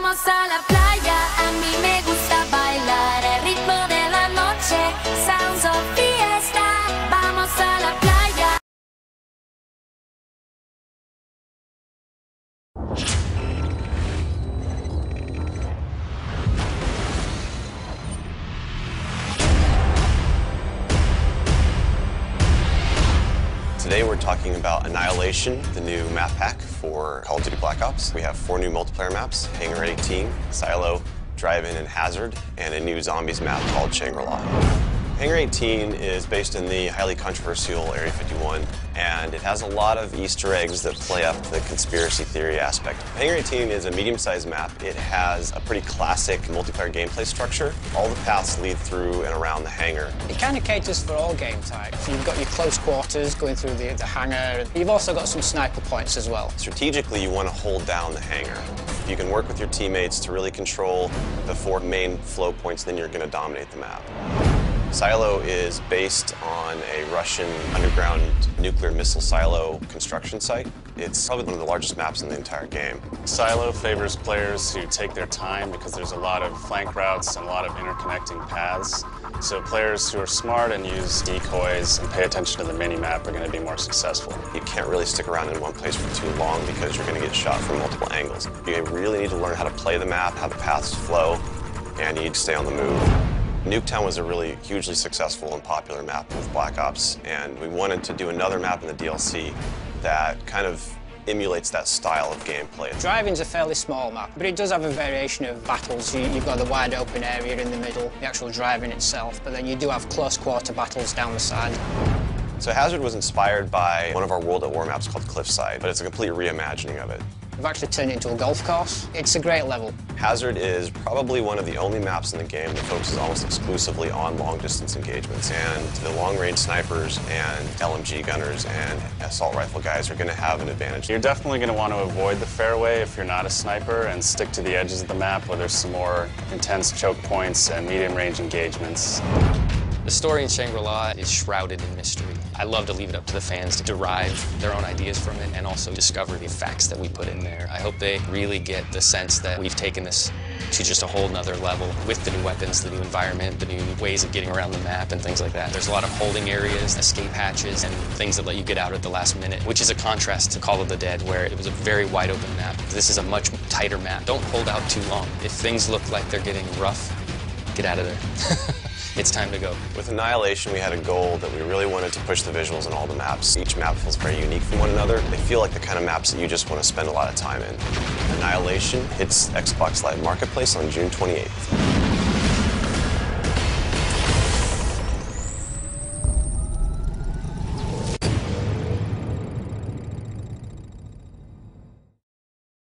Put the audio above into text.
Vamos a la playa, a mí me gusta bailar el ritmo de la noche, sounds of fiesta. Vamos a la playa. Today we're talking about Annihilation, the new map pack for Call of Duty Black Ops. We have 4 new multiplayer maps, Hangar 18, Silo, Drive-In, and Hazard, and a new zombies map called Shangri-La. Hangar 18 is based in the highly controversial Area 51, and it has a lot of Easter eggs that play up the conspiracy theory aspect. Hangar 18 is a medium-sized map. It has a pretty classic multiplayer gameplay structure. All the paths lead through and around the hangar. It kind of caters for all game types. You've got your close quarters going through the hangar. You've also got some sniper points as well. Strategically, you want to hold down the hangar. If you can work with your teammates to really control the 4 main flow points, then you're going to dominate the map. Silo is based on a Russian underground nuclear missile silo construction site. It's probably one of the largest maps in the entire game. Silo favors players who take their time because there's a lot of flank routes and a lot of interconnecting paths. So players who are smart and use decoys and pay attention to the mini-map are going to be more successful. You can't really stick around in one place for too long because you're going to get shot from multiple angles. You really need to learn how to play the map, how the paths flow, and you need to stay on the move. Nuketown was a really hugely successful and popular map with Black Ops, and we wanted to do another map in the DLC that kind of emulates that style of gameplay. Drive-In's a fairly small map, but it does have a variation of battles. You've got the wide open area in the middle, the actual Drive-In itself, but then you do have close quarter battles down the side. So Hazard was inspired by one of our World at War maps called Cliffside, but it's a complete reimagining of it. We've actually turned it into a golf course. It's a great level. Hazard is probably one of the only maps in the game that focuses almost exclusively on long-distance engagements, and the long-range snipers and LMG gunners and assault rifle guys are going to have an advantage. You're definitely going to want to avoid the fairway if you're not a sniper and stick to the edges of the map where there's some more intense choke points and medium-range engagements. The story in Shangri-La is shrouded in mystery. I love to leave it up to the fans to derive their own ideas from it and also discover the facts that we put in there. I hope they really get the sense that we've taken this to just a whole nother level with the new weapons, the new environment, the new ways of getting around the map and things like that. There's a lot of holding areas, escape hatches, and things that let you get out at the last minute, which is a contrast to Call of the Dead, where it was a very wide open map. This is a much tighter map. Don't hold out too long. If things look like they're getting rough, get out of there. It's time to go. With Annihilation, we had a goal that we really wanted to push the visuals in all the maps. Each map feels very unique from one another. They feel like the kind of maps that you just want to spend a lot of time in. Annihilation hits Xbox Live Marketplace on June 28th.